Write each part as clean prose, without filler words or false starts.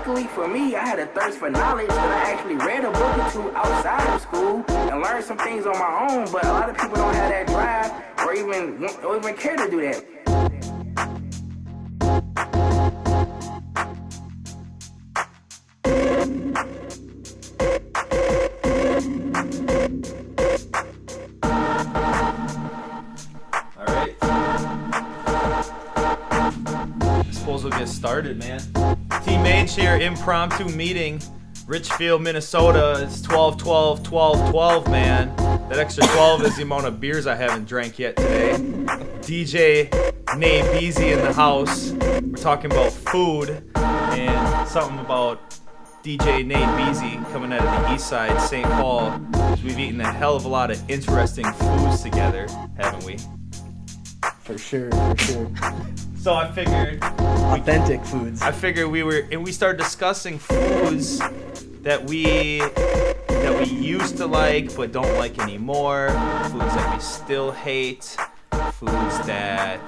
luckily for me, I had a thirst for knowledge that I actually read a book or two outside of school and learned some things on my own. But a lot of people don't have that drive or even care to do that. We'll get started, man. Tea Mage here, impromptu meeting, Richfield, Minnesota. It's 12-12-12-12, man. That extra 12 is the amount of beers I haven't drank yet today. DJ Nabeezy in the house. We're talking about food and something about DJ Nabeezy coming out of the east side, St. Paul. We've eaten a hell of a lot of interesting foods together, haven't we? For sure. So I figured authentic foods. I figured we started discussing foods that we used to like but don't like anymore, foods that we still hate, foods that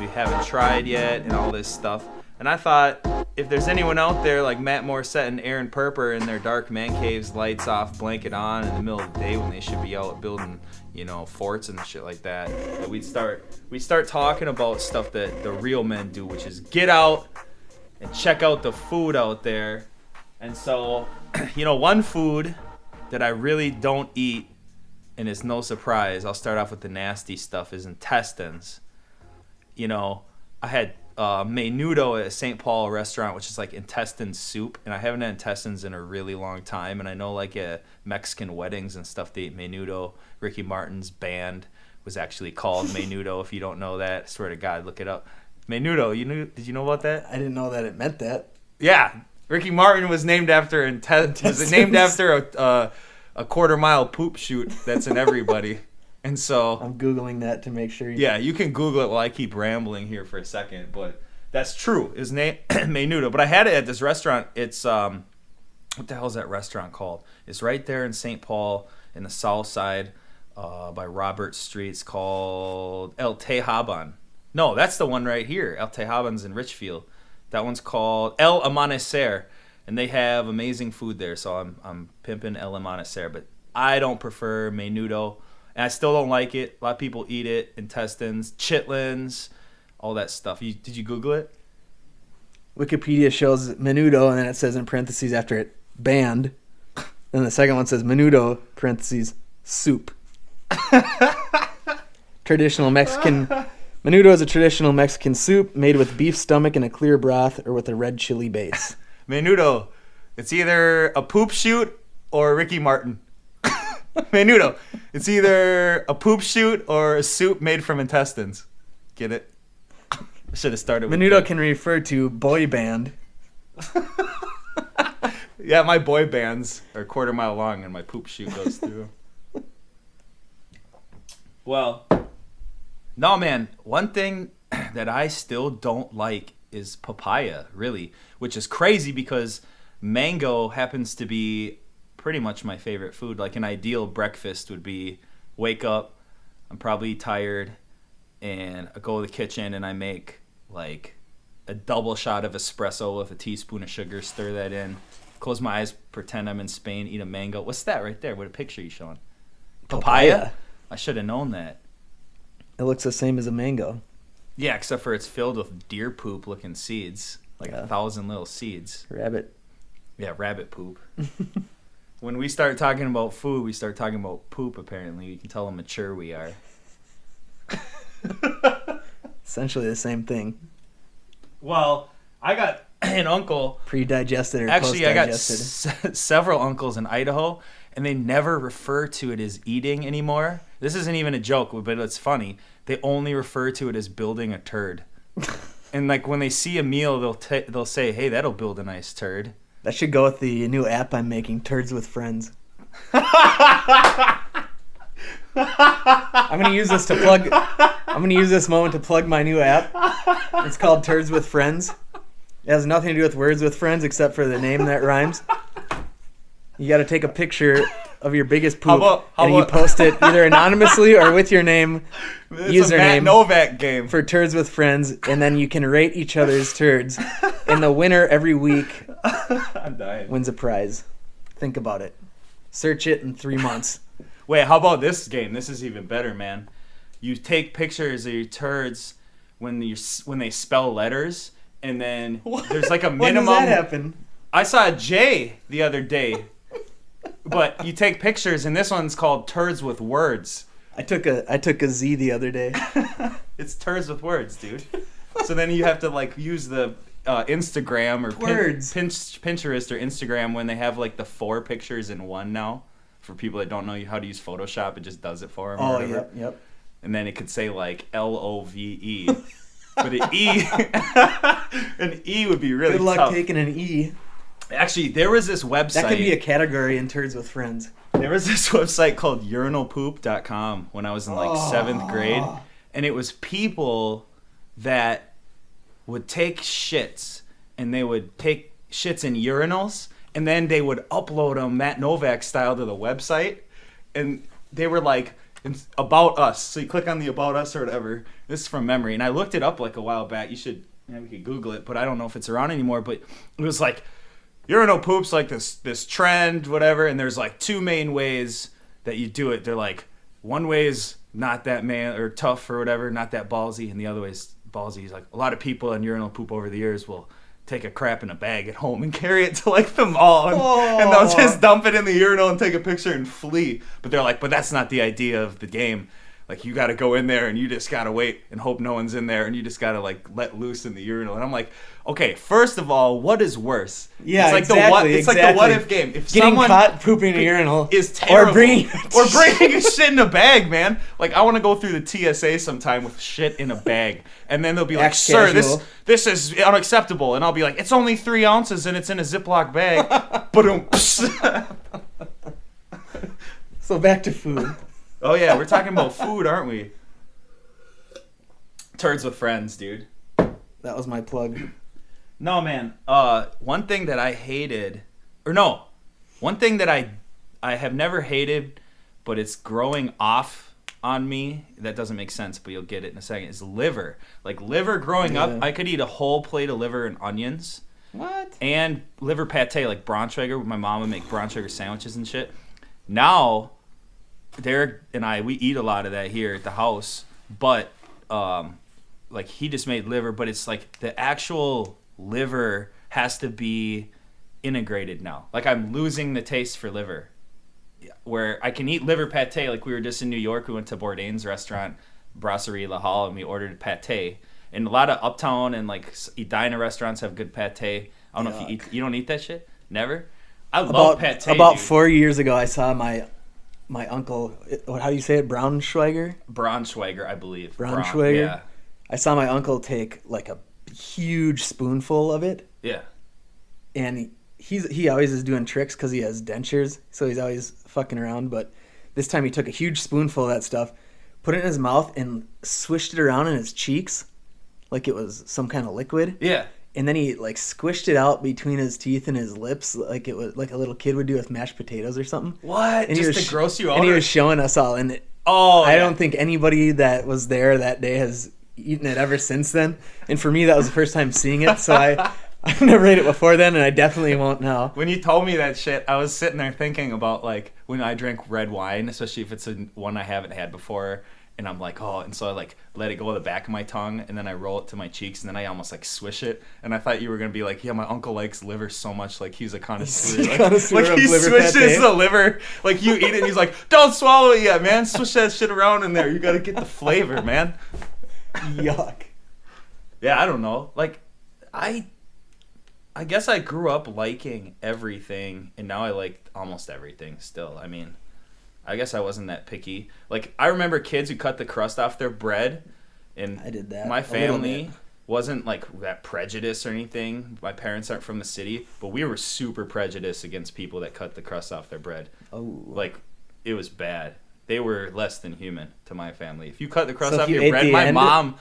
we haven't tried yet, and all this stuff. And I thought, if there's anyone out there like Matt Morissette and Aaron Perper in their dark man caves, lights off, blanket on, in the middle of the day when they should be out building, forts and shit like that we'd start talking about stuff that the real men do, which is get out and check out the food out there. And so, one food that I really don't eat, and it's no surprise, I'll start off with the nasty stuff, is intestines. I had menudo at a St. Paul restaurant, which is like intestine soup, and I haven't had intestines in a really long time. And I know like at Mexican weddings and stuff, they eat menudo. Ricky Martin's band was actually called Menudo. If you don't know that, I swear to God, look it up. Menudo, did you know about that? I didn't know that it meant that. Yeah, Ricky Martin was named after a quarter-mile poop chute that's in everybody. And so I'm Googling that to make sure. Yeah, you can Google it while I keep rambling here for a second, but that's true. It's menudo. But I had it at this restaurant. It's what the hell is that restaurant called? It's right there in St. Paul in the south side by Robert Street. It's called El Tejaban. No, that's the one right here. El Tejaban's in Richfield. That one's called El Amanecer, and they have amazing food there. So I'm pimping El Amanecer, but I don't prefer menudo. And I still don't like it. A lot of people eat it. Intestines, chitlins, all that stuff. Did you Google it? Wikipedia shows menudo, and then it says in parentheses after it, banned. Then the second one says menudo, parentheses, soup. Traditional Mexican. Menudo is a traditional Mexican soup made with beef stomach and a clear broth or with a red chili base. Menudo. It's either a poop chute or Ricky Martin. Menudo. It's either a poop chute or a soup made from intestines. Get it? I should have started with Menudo that. can refer to boy band. Yeah, my boy bands are a quarter mile long and my poop chute goes through. Well, no, man. One thing that I still don't like is papaya, really, which is crazy because mango happens to be pretty much my favorite food. Like an ideal breakfast would be wake up, I'm probably tired, and I go to the kitchen and I make like a double shot of espresso with a teaspoon of sugar, stir that in, close my eyes, pretend I'm in Spain, eat a mango. What's that right there? What a picture you showing? Papaya? I should have known that. It looks the same as a mango. Yeah, except for it's filled with deer poop looking seeds, like 1,000 little seeds. Rabbit. Yeah, rabbit poop. When we start talking about food, we start talking about poop, apparently. You can tell how mature we are. Essentially the same thing. Well, I got an uncle. Pre-digested or Actually, post-digested. I got several uncles in Idaho, and they never refer to it as eating anymore. This isn't even a joke, but it's funny. They only refer to it as building a turd. And like when they see a meal, they'll say, "Hey, that'll build a nice turd." That should go with the new app I'm making, Turds with Friends. I'm gonna use this moment to plug my new app. It's called Turds with Friends. It has nothing to do with words with friends except for the name that rhymes. You got to take a picture of your biggest poop you post it either anonymously or with your name, it's username. Matt Novak game for Turds with Friends, and then you can rate each other's turds. And the winner every week I'm dying. wins a prize. Think about it. Search it in 3 months. Wait, how about this game? This is even better, man. You take pictures of your turds when they spell letters, and then there's like a minimum. When does that happen? I saw a J the other day, but you take pictures, and this one's called Turds with Words. I took a Z the other day. It's Turds with Words, dude. So then you have to like use the Instagram or Pinterest or Instagram when they have like the 4 pictures in one now. For people that don't know how to use Photoshop, it just does it for them. Oh, yep. And then it could say like LOVE, but an E would be really tough. Good luck taking an E. Actually, there was this website. That could be a category in Turds with Friends. There was this website called urinalpoop.com when I was in like 7th grade, and it was people that would take shits, and they would take shits in urinals, and then they would upload them Matt Novak style to the website, and they were like, about us. So you click on the about us or whatever. This is from memory, and I looked it up like a while back. We could Google it, but I don't know if it's around anymore. But it was like urinal poops, like this trend, whatever. And there's like 2 main ways that you do it. They're like, one way is not that man or tough or whatever, not that ballsy, and the other way is ballsy. He's like, a lot of people in urinal poop over the years will take a crap in a bag at home and carry it to like the mall, and they'll just dump it in the urinal and take a picture and flee. But they're like, but that's not the idea of the game. Like, you got to go in there and you just got to wait and hope no one's in there, and you just got to like let loose in the urinal. And I'm like, okay, first of all, what is worse? Yeah, it's like exactly. It's like the what if game. If getting someone caught pooping in a urinal is terrible, or bringing a shit in a bag, man. Like, I want to go through the TSA sometime with shit in a bag, and then they'll be like, "Sir, this is unacceptable," and I'll be like, "It's only 3 ounces and it's in a Ziploc bag." So back to food. Oh yeah, we're talking about food, aren't we? Turds with Friends, dude. That was my plug. No, man. One thing that I hated, one thing that I have never hated, but it's growing off on me. That doesn't make sense, but you'll get it in a second. Is liver. Like liver growing up, I could eat a whole plate of liver and onions. What? And liver pate, like Braunschweiger. My mom would make Braunschweiger sandwiches and shit. Now, Derek and I, we eat a lot of that here at the house, but like he just made liver, but it's like the actual liver has to be integrated now. Like, I'm losing the taste for liver. Where I can eat liver pate, like we were just in New York, we went to Bourdain's restaurant, Brasserie La Halle, and we ordered pate. And a lot of uptown and like Edina restaurants have good pate. I don't know if you don't eat that shit? Never? I love pate. About dude. 4 years ago, I saw my uncle, how do you say it? Braunschweiger, I believe. Braunschweiger? Yeah. I saw my uncle take like a huge spoonful of it. Yeah. And he always is doing tricks because he has dentures, so he's always fucking around. But this time he took a huge spoonful of that stuff, put it in his mouth, and swished it around in his cheeks like it was some kind of liquid. Yeah. And then he like squished it out between his teeth and his lips like it was like a little kid would do with mashed potatoes or something. What? And just to gross you out? And he was showing us all. And I don't think anybody that was there that day has eaten it ever since then. And for me, that was the first time seeing it. So I've never ate it before then, and I definitely won't now. When you told me that shit, I was sitting there thinking about like when I drink red wine, especially if it's one I haven't had before. And I'm like, oh, and so I like let it go to the back of my tongue, and then I roll it to my cheeks, and then I almost like swish it. And I thought you were gonna be like, yeah, my uncle likes liver so much, like he's a connoisseur. Like he swishes the liver, like you eat it, and he's like, don't swallow it yet, man. Swish that shit around in there. You gotta get the flavor, man. Yuck. Yeah, I don't know. Like, I guess I grew up liking everything, and now I like almost everything still. I mean, I guess I wasn't that picky. Like, I remember kids who cut the crust off their bread, and I did that. My family wasn't like that prejudiced or anything. My parents aren't from the city, but we were super prejudiced against people that cut the crust off their bread. Oh. Like, it was bad. They were less than human to my family. If you cut the crust off your bread, my mom,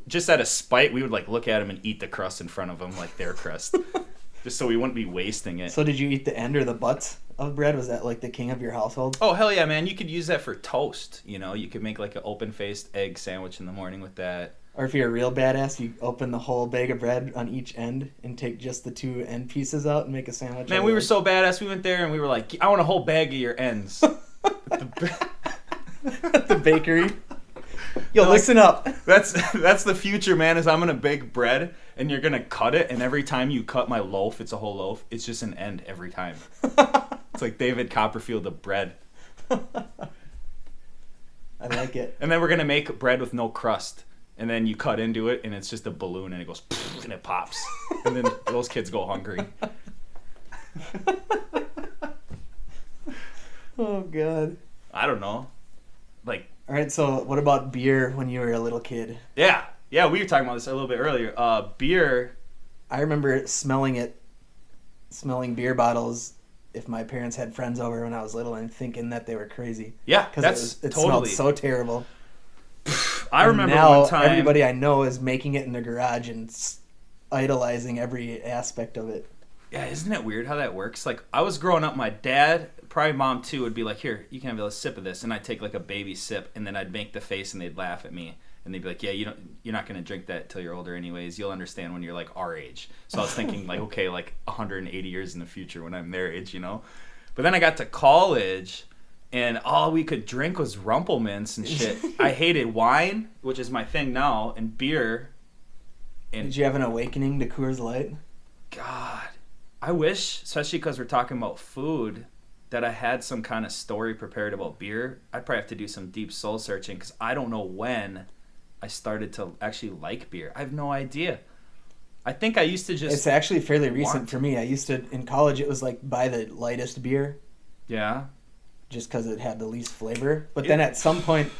just out of spite, we would like look at them and eat the crust in front of them like their crust. Just so we wouldn't be wasting it. So did you eat the end or the butts of bread? Was that like the king of your household? Oh, hell yeah, man. You could use that for toast. You know, you could make like an open-faced egg sandwich in the morning with that. Or if you're a real badass, you open the whole bag of bread on each end and take just the 2 end pieces out and make a sandwich. Man, we were so badass. We went there and we were like, I want a whole bag of your ends. At the bakery. Yo, listen up. That's the future, man. Is I'm gonna bake bread and you're gonna cut it, and every time you cut my loaf, it's a whole loaf. It's just an end every time. It's like David Copperfield of bread. I like it. And then we're gonna make bread with no crust, and then you cut into it, and it's just a balloon, and it goes and it pops, and then those kids go hungry. Oh God. I don't know. Like, all right, so what about beer when you were a little kid? yeah, we were talking about this a little bit earlier. Beer. I remember smelling beer bottles if my parents had friends over when I was little and thinking that they were crazy. Yeah, because it smelled so terrible. I remember now one time. Everybody I know is making it in the garage and idolizing every aspect of it. Yeah, isn't it weird how that works? Like, I was growing up, my dad, probably mom too, would be like, here, you can have a sip of this. And I'd take like a baby sip, and then I'd make the face, and they'd laugh at me. And they'd be like, yeah, you're not going to drink that till you're older anyways. You'll understand when you're like our age. So I was thinking like, okay, like 180 years in the future when I'm their age, you know? But then I got to college, and all we could drink was Rumplemints and shit. I hated wine, which is my thing now, and beer. And did you have an awakening to Coors Light? God, I wish, especially because we're talking about food, that I had some kind of story prepared about beer. I'd probably have to do some deep soul searching, because I don't know when I started to actually like beer. I have no idea. I think I used to just... It's actually fairly recent for me. I used to, in college, it was like buy the lightest beer. Yeah. Just because it had the least flavor. But then at some point,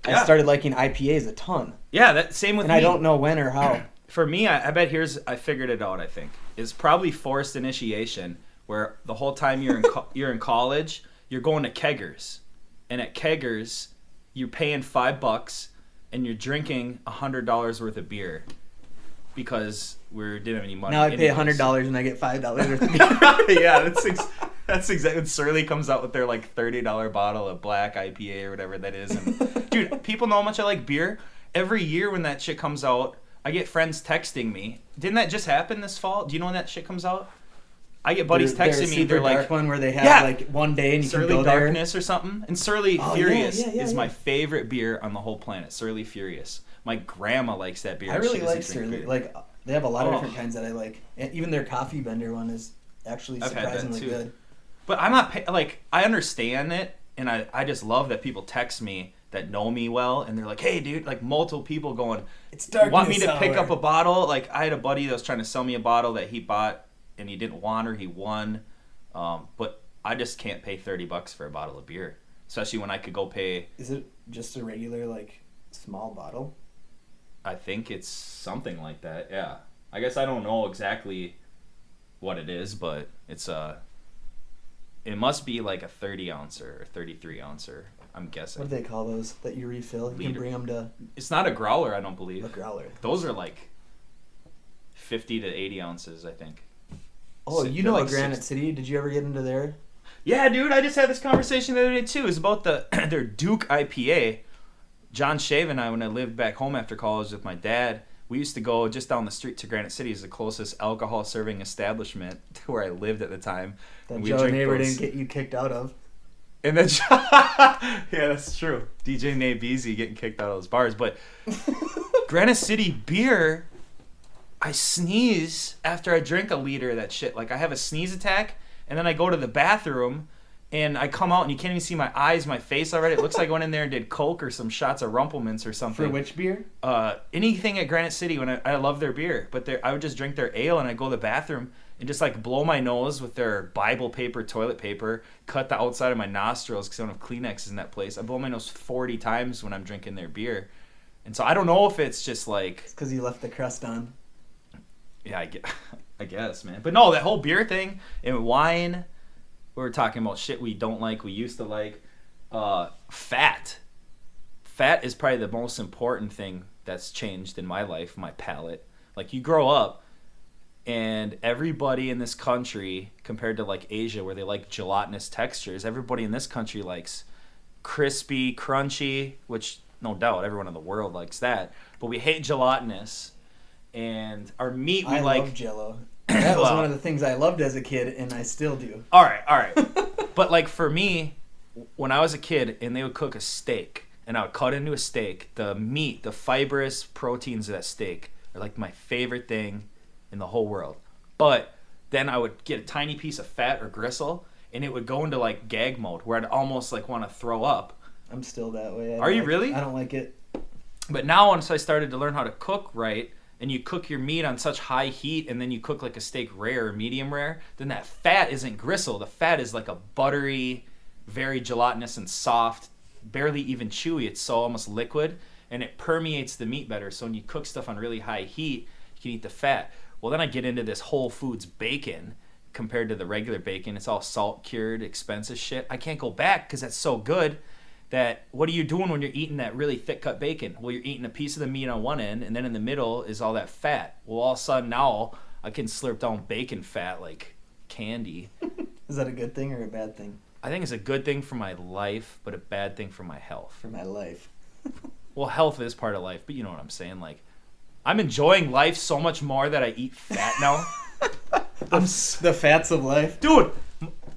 I started liking IPAs a ton. Yeah, that same with me. And I don't know when or how. For me, I bet I figured it out, I think. Is probably forced initiation, where the whole time you're in college, you're going to keggers. And at keggers, you're paying $5 and you're drinking $100 worth of beer because we didn't have any money. Now I pay $100 and I get $5 worth of beer. Yeah, that's exactly. Surly comes out with their like $30 bottle of black IPA or whatever that is. And dude, people know how much I like beer. Every year when that shit comes out, I get friends texting me. Didn't that just happen this fall? Do you know when that shit comes out? I get buddies texting me. They're like, dark one where they have like one day and you Surly can go there. Darkness or something. And Surly Furious is my yeah. favorite beer on the whole planet. Surly Furious. My grandma likes that beer. I really She like doesn't drink Surly. beer. Like they have a lot of different kinds that I like. And even their coffee bender one is actually I've had that surprisingly too. good. But I'm not like, I understand it, and I just love that people text me that know me well, and they're like, hey dude, like multiple people going, It's dark. Want me to pick up a bottle? Like I had a buddy that was trying to sell me a bottle that he bought and he didn't want, or he won. But I just can't pay $30 for a bottle of beer, especially when I could go pay. Is it just a regular like small bottle? I think it's something like that. Yeah, I guess I don't know exactly what it is, but it's it must be like a 30 ouncer or 33 ouncer. I'm guessing. What do they call those that you refill? You can bring them to It's not a growler, I don't believe. a growler. Those are like 50 to 80 ounces, I think. Oh, you They're know like Granite City? Did you ever get into there? Yeah, dude, I just had this conversation the other day too. It's about their Duke IPA. John Shave and I, when I lived back home after college with my dad, we used to go just down the street to Granite City, is the closest alcohol serving establishment to where I lived at the time. That And Joe drink neighbor those. didn't get you kicked out of. And then, yeah, that's true. DJ Nabeezy getting kicked out of those bars. But Granite City beer, I sneeze after I drink a liter of that shit. Like, I have a sneeze attack, and then I go to the bathroom, and I come out, and you can't even see my eyes, my face already. It looks like I went in there and did Coke or some shots of Rumplemints or something. For which beer? Anything at Granite City. When I love their beer, but I would just drink their ale, and I'd go to the bathroom and just like blow my nose with their Bible paper, toilet paper, cut the outside of my nostrils because I don't have Kleenexes in that place. I blow my nose 40 times when I'm drinking their beer. And so I don't know if it's just like... It's because you left the crust on. Yeah, I guess, man. But no, that whole beer thing and wine, we were talking about shit we don't like, we used to like. Fat. Fat is probably the most important thing that's changed in my life, my palate. Like, you grow up, and everybody in this country, compared to like Asia where they like gelatinous textures, everybody in this country likes crispy, crunchy, which no doubt, everyone in the world likes that. But we hate gelatinous, and our meat we like. I love Jell-O. That was Well, one of the things I loved as a kid, and I still do. All right. But like for me, when I was a kid, and they would cook a steak, and I would cut into a steak, the meat, the fibrous proteins of that steak are like my favorite thing in the whole world. But then I would get a tiny piece of fat or gristle, and it would go into like gag mode where I'd almost like want to throw up. I'm still that way. Are you really? I don't like it. But now once I started to learn how to cook right, and you cook your meat on such high heat, and then you cook like a steak rare or medium rare, then that fat isn't gristle. The fat is like a buttery, very gelatinous and soft, barely even chewy. It's so almost liquid, and it permeates the meat better. So when you cook stuff on really high heat, you can eat the fat. Well, then I get into this Whole Foods bacon compared to the regular bacon. It's all salt cured, expensive shit. I can't go back because that's so good. That what are you doing when you're eating that really thick cut bacon? Well, you're eating a piece of the meat on one end, and then in the middle is all that fat. Well, all of a sudden now I can slurp down bacon fat like candy. Is that a good thing or a bad thing? I think it's a good thing for my life, but a bad thing for my health. For my life. Well, health is part of life, but you know what I'm saying. Like, I'm enjoying life so much more that I eat fat now. The fats of life. Dude,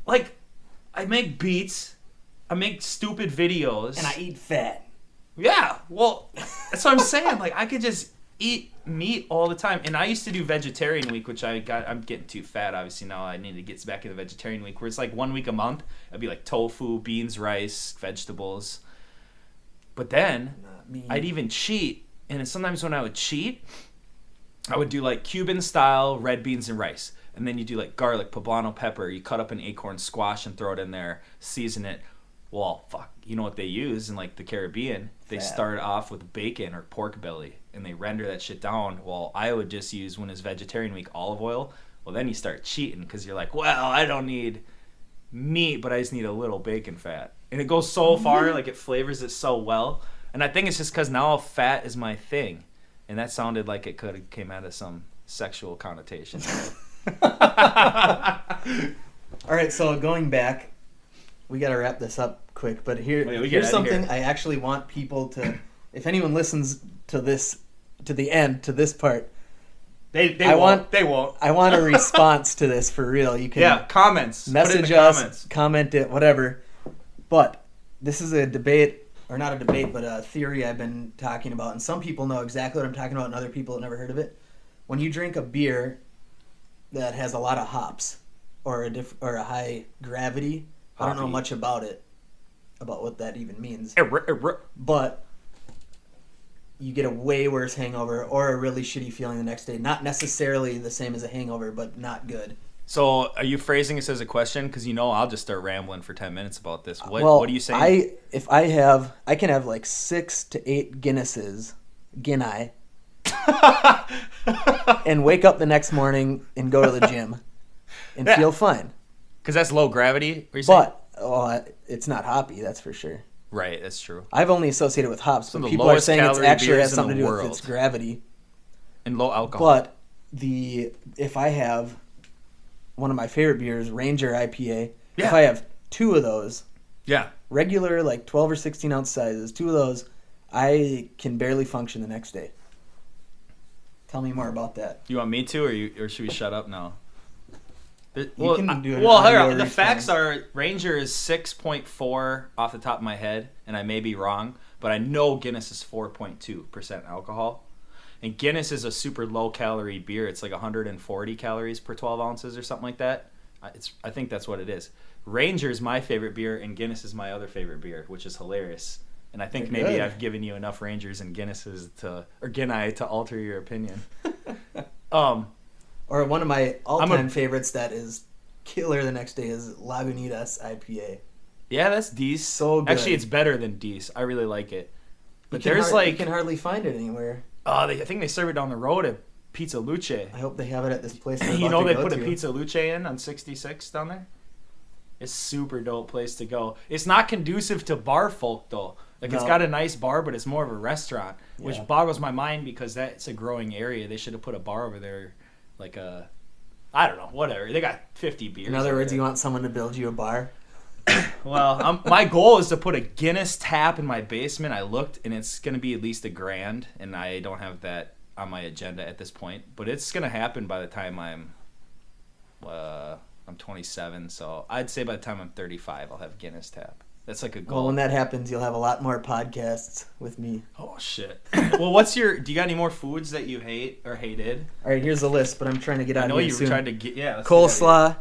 like, I make beats. I make stupid videos. And I eat fat. Yeah, well, that's what I'm saying. Like, I could just eat meat all the time. And I used to do vegetarian week, which I'm getting too fat. Obviously, now I need to get back into vegetarian week, where it's like 1 week a month. It'd be like tofu, beans, rice, vegetables. But then I'd even cheat. And sometimes when I would cheat, I would do like Cuban style red beans and rice. And then you do like garlic, poblano pepper. You cut up an acorn squash and throw it in there, season it. Well, fuck, you know what they use in like the Caribbean? They start off with bacon or pork belly, and they render that shit down. Well, I would just use, when it's vegetarian week, olive oil. Well, then you start cheating because you're like, well, I don't need meat, but I just need a little bacon fat. And it goes so far, like it flavors it so well. And I think it's just because now fat is my thing. And that sounded like it could have came out of some sexual connotation. All right, so going back, we got to wrap this up quick, but here's something I actually want people to, if anyone listens to this, to the end, to this part, they won't. I want a response to this for real. You can comments. Message us, comment it, whatever. But this is a debate, or not a debate, but a theory I've been talking about, and some people know exactly what I'm talking about, and other people have never heard of it. When you drink a beer that has a lot of hops or a high gravity, I don't know much about it, about what that even means. But you get a way worse hangover or a really shitty feeling the next day. Not necessarily the same as a hangover, but not good. So are you phrasing this as a question? Because I'll just start rambling for 10 minutes about this. What are you saying? I can have like 6 to 8 Guinnesses, Guinea, and wake up the next morning and go to the gym and feel fine. Because that's low gravity? But it's not hoppy, that's for sure. Right, that's true. I've only associated with hops, but people are saying it actually has something to do with its gravity. And low alcohol. But if I have one of my favorite beers, Ranger IPA, if I have 2 of those, regular like 12 or 16 ounce sizes, 2 of those, I can barely function the next day. Tell me more about that. You want me to, or should we shut up now? The facts are Ranger is 6.4 off the top of my head, and I may be wrong, but I know Guinness is 4.2% alcohol. And Guinness is a super low calorie beer. It's like 140 calories per 12 ounces or something like that. I think that's what it is. Ranger is my favorite beer, and Guinness is my other favorite beer, which is hilarious. And I think maybe I've given you enough Rangers and Guinnesses Guinea to alter your opinion. Or one of my all-time favorites that is killer the next day is Lagunitas IPA. Yeah, that's decent. So good. Actually, it's better than decent. I really like it. But you can hardly find it anywhere. I think they serve it down the road at Pizza Luce. I hope they have it at this place. They put a Pizza Luce in on 66 down there. It's super dope place to go. It's not conducive to bar folk though. It's got a nice bar, but it's more of a restaurant, which boggles my mind because that's a growing area. They should have put a bar over there. I don't know, whatever. They got 50 beers. In other words, you want someone to build you a bar? Well, my goal is to put a Guinness tap in my basement. I looked, and it's going to be at least $1,000, and I don't have that on my agenda at this point. But it's going to happen by the time I'm 27, so I'd say by the time I'm 35, I'll have a Guinness tap. That's like a goal. Well, when that happens, you'll have a lot more podcasts with me. Oh, shit. Well, do you got any more foods that you hate or hated? All right, here's the list, but I'm trying to get out of here soon. I know you were trying to get, yeah. Coleslaw,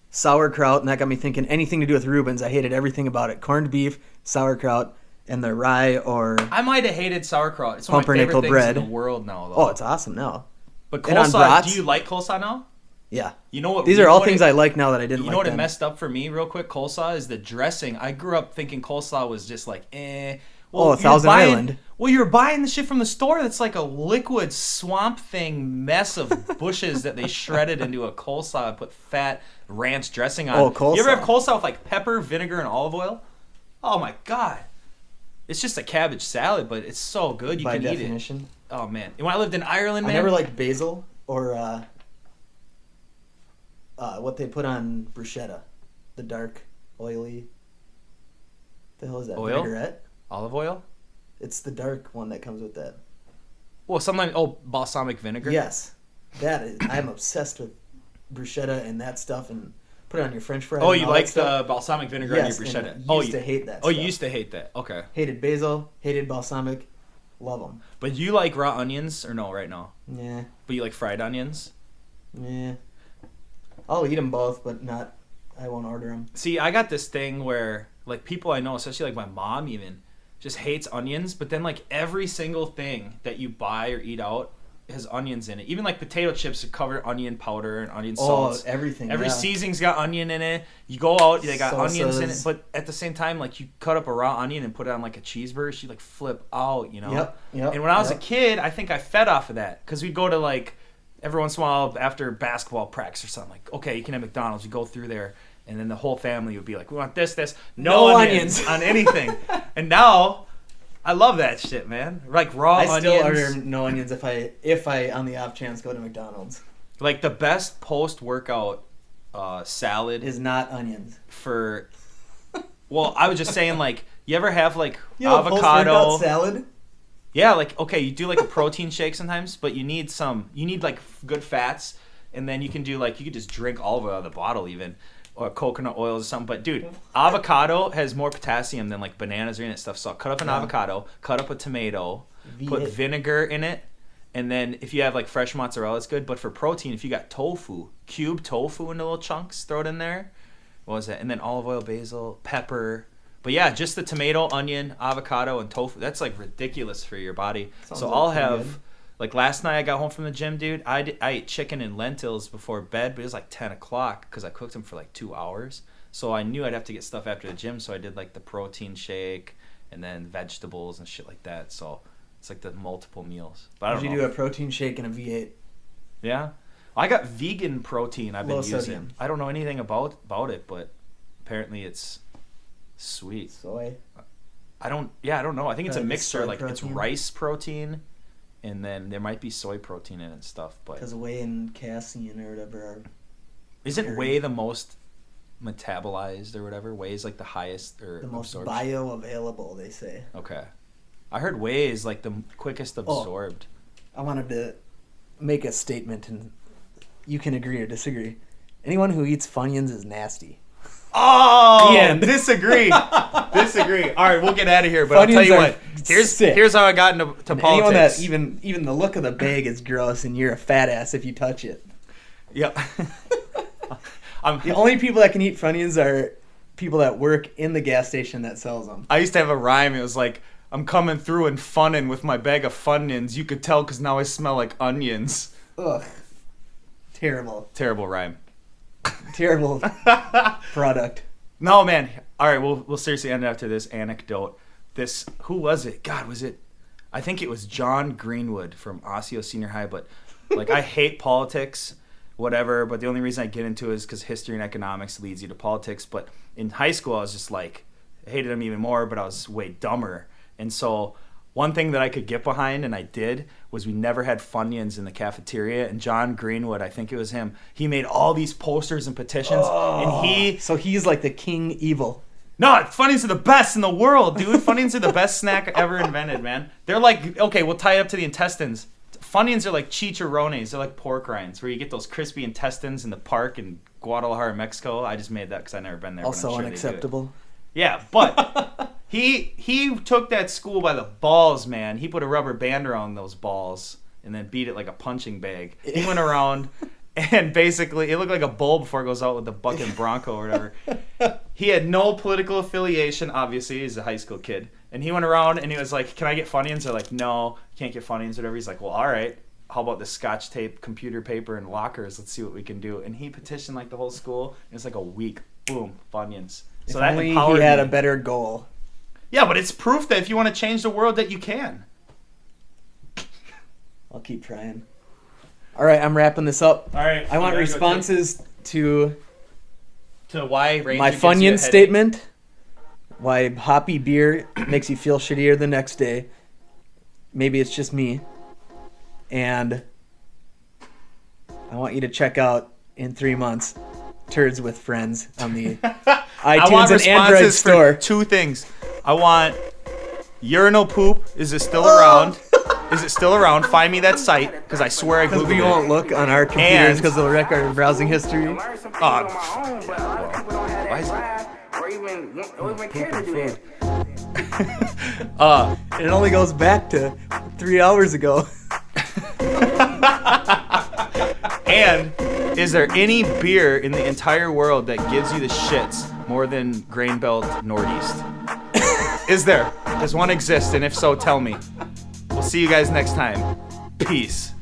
sauerkraut, and that got me thinking anything to do with Reuben's. I hated everything about it. Corned beef, sauerkraut, and the rye or I might have hated sauerkraut. It's one of my favorite things bread. in the world now, though. Oh, it's awesome now. But And on coleslaw, brats? do you like coleslaw now? Yeah. You know what? These are all things I like now that I didn't like. You know what then. it messed up for me real quick? Coleslaw is the dressing. I grew up thinking coleslaw was just like, eh. Well, Thousand Island. Well, you're buying the shit from the store that's like a liquid swamp thing mess of bushes that they shredded into a coleslaw and put fat ranch dressing on. Oh, coleslaw. You ever have coleslaw with like pepper, vinegar, and olive oil? Oh my God. It's just a cabbage salad, but it's so good you By can eat it. definition. Oh man. And when I lived in Ireland, man. I never liked basil or what they put on bruschetta. The dark, oily. The hell is that? Oil? Vinaigrette? Olive oil? It's the dark one that comes with that. Well, sometimes, balsamic vinegar? Yes. I'm obsessed with bruschetta and that stuff and put it on your French fries. Oh, and you all like that stuff. the balsamic vinegar Yes, on your bruschetta? and used to hate that Oh, you stuff. used to hate that. Okay. Hated basil, hated balsamic, love them. But you like raw onions or no right now? Yeah, But you like fried onions? yeah. I'll eat them both, but not. I won't order them. See, I got this thing where like people I know, especially like my mom even, just hates onions, but then like every single thing that you buy or eat out has onions in it. Even like potato chips are covered in onion powder and onion salts. Oh, everything. Every yeah. seasoning's got onion in it. You go out, they got onions in it, Salsas. but at the same time, like you cut up a raw onion and put it on like a cheeseburger, she like flip out, you know. Yep. And when I was a yep. kid, I think I fed off of that because we'd go to like every once in a while after basketball practice or something. Like, okay, you can have McDonald's. You go through there, and then the whole family would be like, "We want this, no onions on anything." And now, I love that shit, man. Like raw onions. I still order no onions if I on the off chance go to McDonald's. Like the best post-workout salad Is not onions. for. Well, I was just saying, like, you ever have like You know, avocado post-workout salad. Yeah, like okay, you do like a protein shake sometimes, but you need like good fats, and then you could just drink all of it out of the bottle even, or coconut oils or something. But dude, avocado has more potassium than like bananas or any of that stuff. So cut up an avocado, cut up a tomato, put vinegar in it, and then if you have like fresh mozzarella, it's good. But for protein, if you got tofu, cube tofu into little chunks, throw it in there. What was that? And then olive oil, basil, pepper. But yeah, just the tomato, onion, avocado, and tofu. That's like ridiculous for your body. Sounds So like I'll pretty have, good. like last night I got home from the gym, dude. I ate chicken and lentils before bed, but it was like 10 o'clock because I cooked them for like 2 hours. So I knew I'd have to get stuff after the gym. So I did like the protein shake and then vegetables and shit like that. So it's like the multiple meals. But I don't Did know. you do a protein shake and a V8? Yeah. I got vegan protein I've been Low using. sodium. I don't know anything about it, but apparently it's sweet. Soy. I don't know. I think it's a Probably mixture. soy Like it's protein. rice protein, and then there might be soy protein in it and stuff. But Because whey and casein or whatever are. isn't very- whey the most metabolized or whatever? Whey is like the highest or The most absorption. bioavailable, they say. Okay, I heard whey is like the quickest absorbed. I wanted to make a statement, and you can agree or disagree. Anyone who eats Funyuns is nasty. Oh, The end. disagree. Disagree. All right, we'll get out of here. But I'll Funyuns tell you are what. sick. Here's how I got into And politics. anyone that even the look of the bag is gross, and you're a fat ass if you touch it. Yep. The only people that can eat Funyuns are people that work in the gas station that sells them. I used to have a rhyme. It was like, I'm coming through and funnin' with my bag of Funyuns. You could tell because now I smell like onions. Ugh. Terrible. Terrible rhyme. Terrible product. No, man. All right, we'll seriously end after this anecdote. Who was it? God, was it? I think it was John Greenwood from Osseo Senior High. But like, I hate politics, whatever. But the only reason I get into it is because history and economics leads you to politics. But in high school, I was just like, I hated him even more. But I was way dumber. And so one thing that I could get behind, and I did, was we never had Funyuns in the cafeteria. And John Greenwood, I think it was him, he made all these posters and petitions. And So he's like the king evil. No, Funyuns are the best in the world, dude. Funyuns are the best snack ever invented, man. They're like, okay, we'll tie it up to the intestines. Funyuns are like chicharrones. They're like pork rinds, where you get those crispy intestines in the park in Guadalajara, Mexico. I just made that because I've never been there. Also but I'm sure unacceptable. Yeah, but he took that school by the balls, man. He put a rubber band around those balls and then beat it like a punching bag. He went around and basically it looked like a bull before it goes out with the bucking bronco or whatever. He had no political affiliation, obviously. He's a high school kid. And he went around and he was like, can I get Funyuns? They're like, no, can't get Funyuns, whatever. He's like, well, all right. How about the scotch tape, computer paper, and lockers? Let's see what we can do. And he petitioned like the whole school. And it's like a week. Boom, Funyuns. So If that only empowered he had me. a better goal. Yeah, but it's proof that if you want to change the world that you can. I'll keep trying. All right, I'm wrapping this up. All right. I want responses to why Ranger my gives you a Funyun headache. statement, why hoppy beer makes you feel shittier the next day. Maybe it's just me. And I want you to check out in 3 months Turds with Friends on the I want iTunes and Android responses for store. 2 things. I want urinal poop. Is it still around? Is it still around? Find me that site because I swear I Because googled we it. won't look on our computers And- because they'll wreck our browsing history. Learn some things on my own, but a lot of people don't have Why that is it- drive or even care to do that. And it only goes back to 3 hours ago. And is there any beer in the entire world that gives you the shits more than Grain Belt Northeast? Is there? Does one exist? And if so, tell me. We'll see you guys next time. Peace.